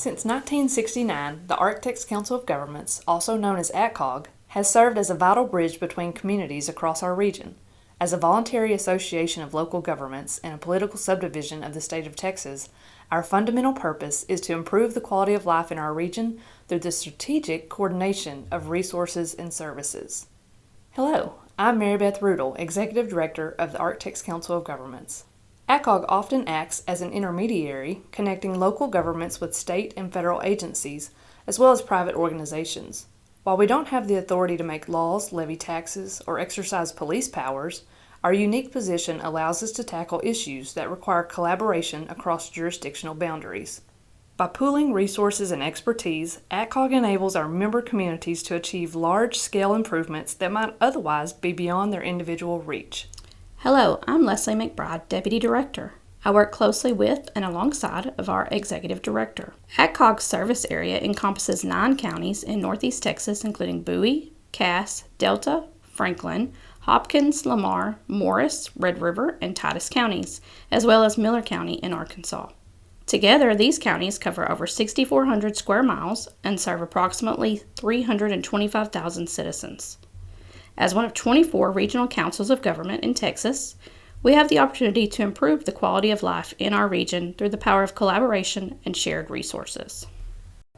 Since 1969, the Ark-Tex Council of Governments, also known as ATCOG, has served as a vital bridge between communities across our region. As a voluntary association of local governments and a political subdivision of the state of Texas, our fundamental purpose is to improve the quality of life in our region through the strategic coordination of resources and services. Hello, I'm Beth Rudel, Executive Director of the Ark-Tex Council of Governments. ATCOG often acts as an intermediary, connecting local governments with state and federal agencies, as well as private organizations. While we don't have the authority to make laws, levy taxes, or exercise police powers, our unique position allows us to tackle issues that require collaboration across jurisdictional boundaries. By pooling resources and expertise, ATCOG enables our member communities to achieve large-scale improvements that might otherwise be beyond their individual reach. Hello, I'm Leslie McBride, Deputy Director. I work closely with and alongside of our Executive Director. ATCOG's service area encompasses 9 counties in Northeast Texas, including Bowie, Cass, Delta, Franklin, Hopkins, Lamar, Morris, Red River, and Titus counties, as well as Miller County in Arkansas. Together, these counties cover over 6,400 square miles and serve approximately 325,000 citizens. As one of 24 regional councils of government in Texas, we have the opportunity to improve the quality of life in our region through the power of collaboration and shared resources.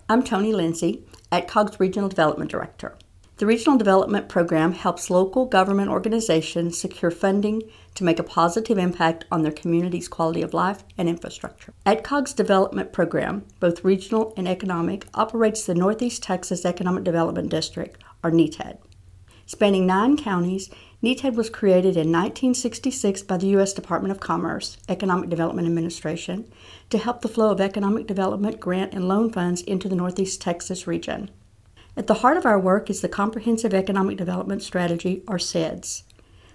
I'm Tony Lindsay, ATCOG's Regional Development Director. The Regional Development Program helps local government organizations secure funding to make a positive impact on their community's quality of life and infrastructure. ATCOG's development program, both regional and economic, operates the Northeast Texas Economic Development District, or NETED. Spanning 9 counties, NETED was created in 1966 by the U.S. Department of Commerce, Economic Development Administration, to help the flow of economic development, grant, and loan funds into the Northeast Texas region. At the heart of our work is the Comprehensive Economic Development Strategy, or CEDS.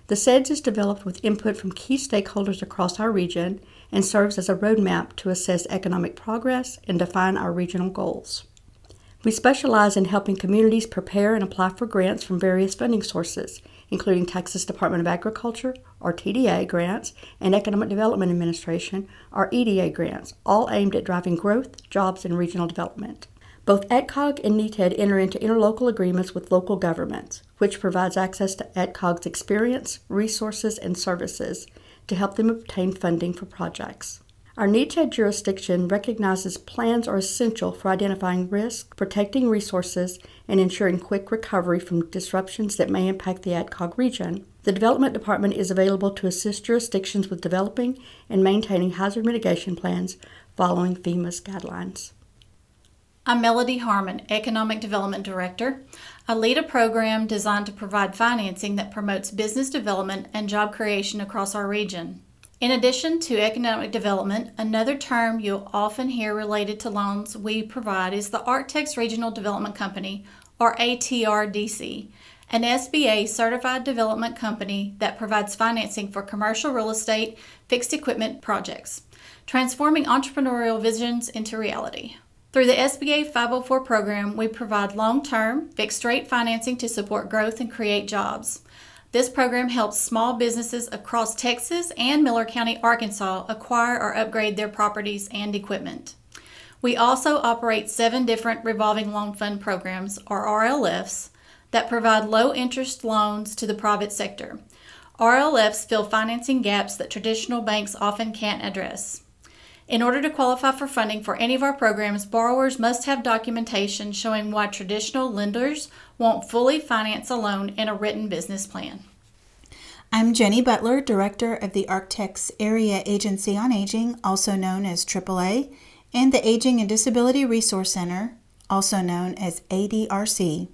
The CEDS is developed with input from key stakeholders across our region and serves as a roadmap to assess economic progress and define our regional goals. We specialize in helping communities prepare and apply for grants from various funding sources, including Texas Department of Agriculture, or TDA, grants, and Economic Development Administration, or EDA, grants, all aimed at driving growth, jobs, and regional development. Both ATCOG and NETED enter into interlocal agreements with local governments, which provides access to ATCOG's experience, resources, and services to help them obtain funding for projects. Our NETED jurisdiction recognizes plans are essential for identifying risk, protecting resources, and ensuring quick recovery from disruptions that may impact the ATCOG region. The Development Department is available to assist jurisdictions with developing and maintaining hazard mitigation plans following FEMA's guidelines. I'm Melody Harmon, Economic Development Director. I lead a program designed to provide financing that promotes business development and job creation across our region. In addition to economic development, another term you'll often hear related to loans we provide is the Ark-Tex Regional Development Company, or ATRDC, an SBA certified development company that provides financing for commercial real estate, fixed equipment projects, transforming entrepreneurial visions into reality. Through the SBA 504 program, we provide long-term, fixed-rate financing to support growth and create jobs. This program helps small businesses across Texas and Miller County, Arkansas, acquire or upgrade their properties and equipment. We also operate 7 different revolving loan fund programs, or RLFs, that provide low-interest loans to the private sector. RLFs fill financing gaps that traditional banks often can't address. In order to qualify for funding for any of our programs, borrowers must have documentation showing why traditional lenders won't fully finance a loan in a written business plan. I'm Jenny Butler, Director of the Ark-Tex Area Agency on Aging, also known as AAA, and the Aging and Disability Resource Center, also known as ADRC.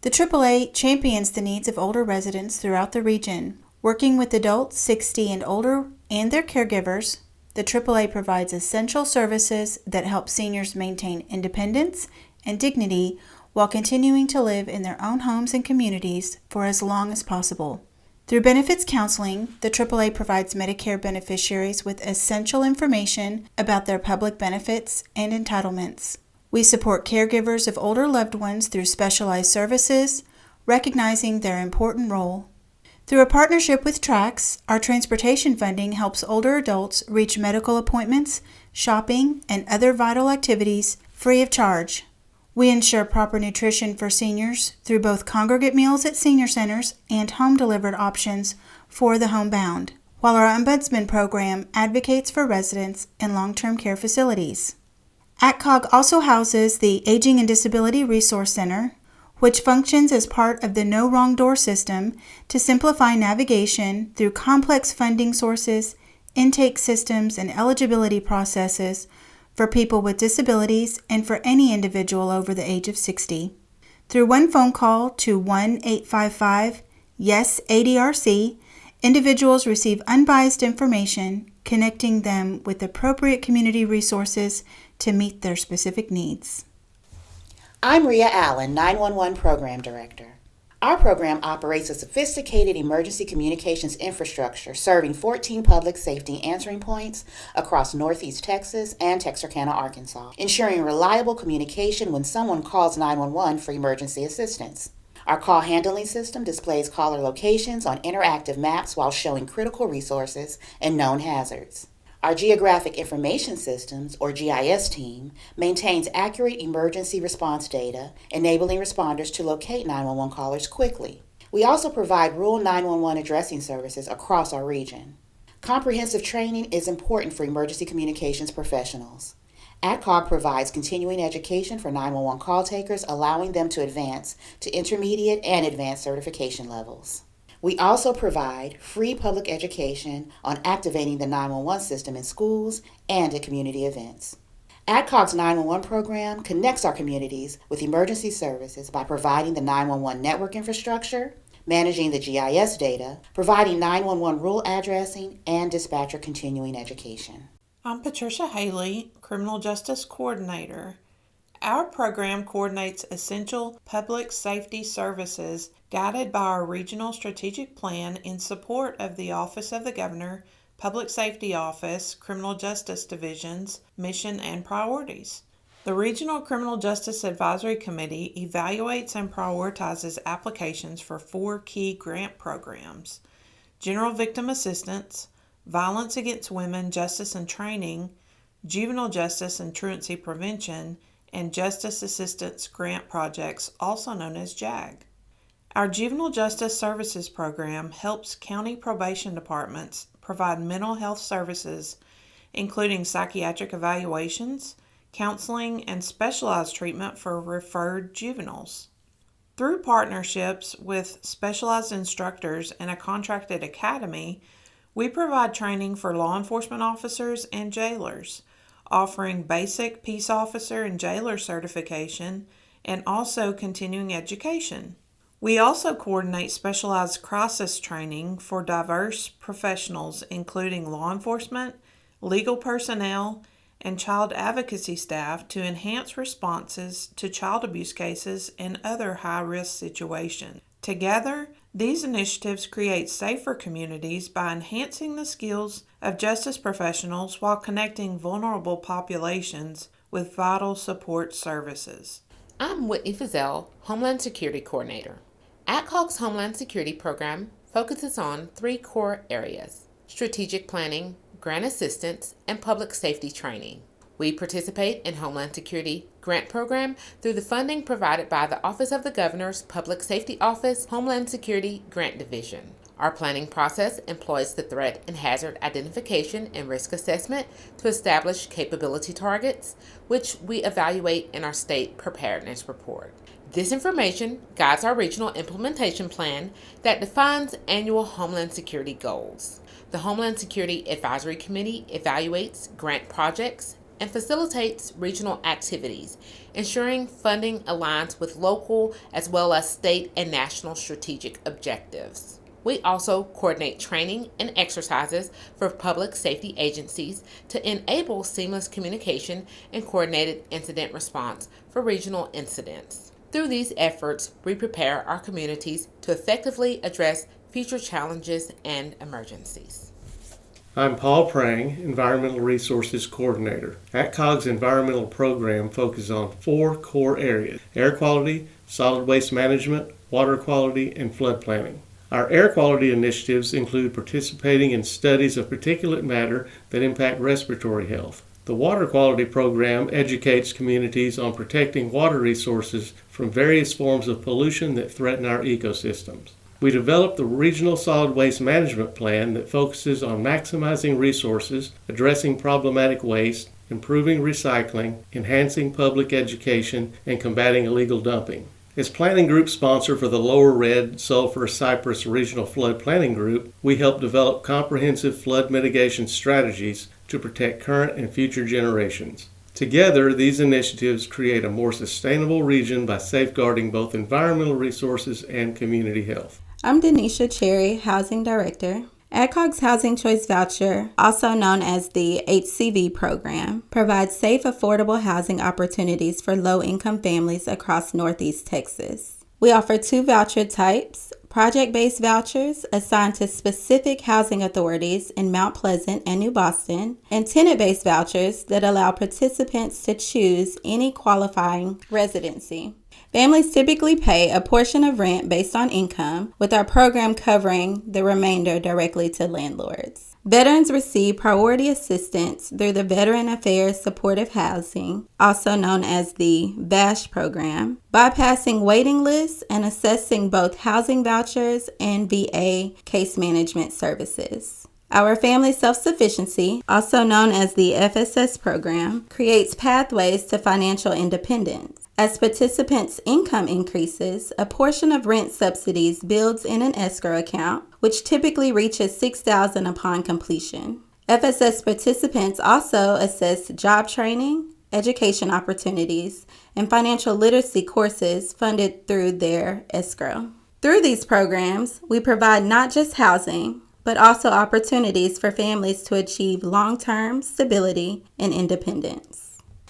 The AAA champions the needs of older residents throughout the region. Working with adults 60 and older and their caregivers, the AAA provides essential services that help seniors maintain independence and dignity while continuing to live in their own homes and communities for as long as possible. Through benefits counseling, the AAA provides Medicare beneficiaries with essential information about their public benefits and entitlements. We support caregivers of older loved ones through specialized services, recognizing their important role. Through a partnership with TRAX, our transportation funding helps older adults reach medical appointments, shopping, and other vital activities free of charge. We ensure proper nutrition for seniors through both congregate meals at senior centers and home-delivered options for the homebound, while our Ombudsman program advocates for residents in long-term care facilities. ATCOG also houses the Aging and Disability Resource Center, which functions as part of the No Wrong Door system to simplify navigation through complex funding sources, intake systems, and eligibility processes for people with disabilities and for any individual over the age of 60. Through one phone call to 1-855-YES-ADRC, individuals receive unbiased information connecting them with appropriate community resources to meet their specific needs. I'm Rhea Allen, 911 Program Director. Our program operates a sophisticated emergency communications infrastructure serving 14 public safety answering points across Northeast Texas and Texarkana, Arkansas, ensuring reliable communication when someone calls 911 for emergency assistance. Our call handling system displays caller locations on interactive maps while showing critical resources and known hazards. Our Geographic Information Systems, or GIS team, maintains accurate emergency response data, enabling responders to locate 911 callers quickly. We also provide rural 911 addressing services across our region. Comprehensive training is important for emergency communications professionals. ATCOG provides continuing education for 911 call takers, allowing them to advance to intermediate and advanced certification levels. We also provide free public education on activating the 911 system in schools and at community events. ATCOG's 911 program connects our communities with emergency services by providing the 911 network infrastructure, managing the GIS data, providing 911 rural addressing, and dispatcher continuing education. I'm Patricia Haley, Criminal Justice Coordinator. Our program coordinates essential public safety services guided by our Regional Strategic Plan in support of the Office of the Governor, Public Safety Office, Criminal Justice Division's mission and priorities. The Regional Criminal Justice Advisory Committee evaluates and prioritizes applications for 4 key grant programs: General Victim Assistance, Violence Against Women Justice and Training, Juvenile Justice and Truancy Prevention, and Justice Assistance Grant Projects, also known as JAG. Our Juvenile Justice Services Program helps county probation departments provide mental health services, including psychiatric evaluations, counseling, and specialized treatment for referred juveniles. Through partnerships with specialized instructors and a contracted academy, we provide training for law enforcement officers and jailers, offering basic peace officer and jailer certification and also continuing education. We also coordinate specialized crisis training for diverse professionals, including law enforcement, legal personnel, and child advocacy staff to enhance responses to child abuse cases and other high-risk situations. Together, these initiatives create safer communities by enhancing the skills of justice professionals while connecting vulnerable populations with vital support services. I'm Whitney Fizell, Homeland Security Coordinator. ATCOG's Homeland Security Program focuses on 3 core areas: strategic planning, grant assistance, and public safety training. We participate in Homeland Security Grant Program through the funding provided by the Office of the Governor's Public Safety Office Homeland Security Grant Division. Our planning process employs the threat and hazard identification and risk assessment to establish capability targets, which we evaluate in our state preparedness report. This information guides our regional implementation plan that defines annual Homeland Security goals. The Homeland Security Advisory Committee evaluates grant projects and facilitates regional activities, ensuring funding aligns with local as well as state and national strategic objectives. We also coordinate training and exercises for public safety agencies to enable seamless communication and coordinated incident response for regional incidents. Through these efforts, we prepare our communities to effectively address future challenges and emergencies. I'm Paul Prang, Environmental Resources Coordinator. ATCOG's environmental program focuses on 4 core areas: air quality, solid waste management, water quality, and flood planning. Our air quality initiatives include participating in studies of particulate matter that impact respiratory health. The Water Quality Program educates communities on protecting water resources from various forms of pollution that threaten our ecosystems. We developed the Regional Solid Waste Management Plan that focuses on maximizing resources, addressing problematic waste, improving recycling, enhancing public education, and combating illegal dumping. As planning group sponsor for the Lower Red Sulphur Cypress Regional Flood Planning Group, we help develop comprehensive flood mitigation strategies to protect current and future generations. Together, these initiatives create a more sustainable region by safeguarding both environmental resources and community health. I'm Denisha Cherry, Housing Director. ATCOG's Housing Choice Voucher, also known as the HCV program, provides safe, affordable housing opportunities for low-income families across Northeast Texas. We offer 2 voucher types: project-based vouchers assigned to specific housing authorities in Mount Pleasant and New Boston, and tenant-based vouchers that allow participants to choose any qualifying residency. Families typically pay a portion of rent based on income, with our program covering the remainder directly to landlords. Veterans receive priority assistance through the Veteran Affairs Supportive Housing, also known as the VASH program, bypassing waiting lists and assessing both housing vouchers and VA case management services. Our Family Self-Sufficiency, also known as the FSS program, creates pathways to financial independence. As participants' income increases, a portion of rent subsidies builds in an escrow account, which typically reaches $6,000 upon completion. FSS participants also assess job training, education opportunities, and financial literacy courses funded through their escrow. Through these programs, we provide not just housing, but also opportunities for families to achieve long-term stability and independence.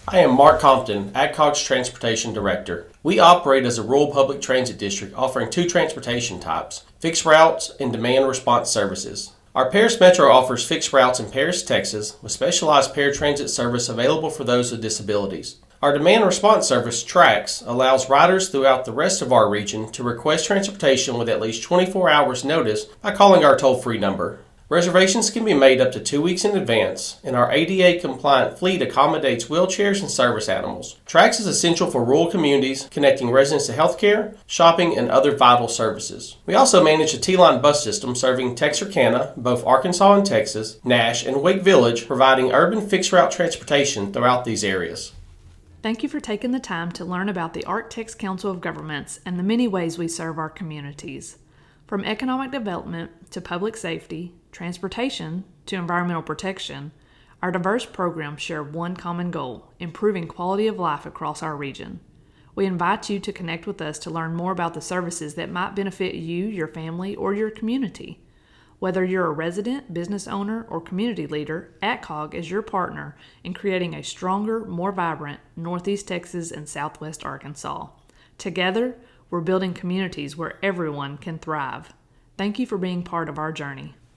I am Mark Compton, ATCOG's Transportation Director. We operate as a rural public transit district offering 2 transportation types, fixed routes and demand response services. Our Paris Metro offers fixed routes in Paris, Texas, with specialized paratransit service available for those with disabilities. Our demand response service, TRAX, allows riders throughout the rest of our region to request transportation with at least 24 hours notice by calling our toll-free number. Reservations can be made up to 2 weeks in advance, and our ADA-compliant fleet accommodates wheelchairs and service animals. TRAX is essential for rural communities, connecting residents to healthcare, shopping, and other vital services. We also manage a T-Line bus system serving Texarkana, both Arkansas and Texas, Nash, and Wake Village, providing urban fixed-route transportation throughout these areas. Thank you for taking the time to learn about the Ark-Tex Council of Governments and the many ways we serve our communities. From economic development to public safety, transportation to environmental protection, our diverse programs share one common goal: improving quality of life across our region. We invite you to connect with us to learn more about the services that might benefit you, your family, or your community. Whether you're a resident, business owner, or community leader, ATCOG is your partner in creating a stronger, more vibrant Northeast Texas and Southwest Arkansas. Together, we're building communities where everyone can thrive. Thank you for being part of our journey.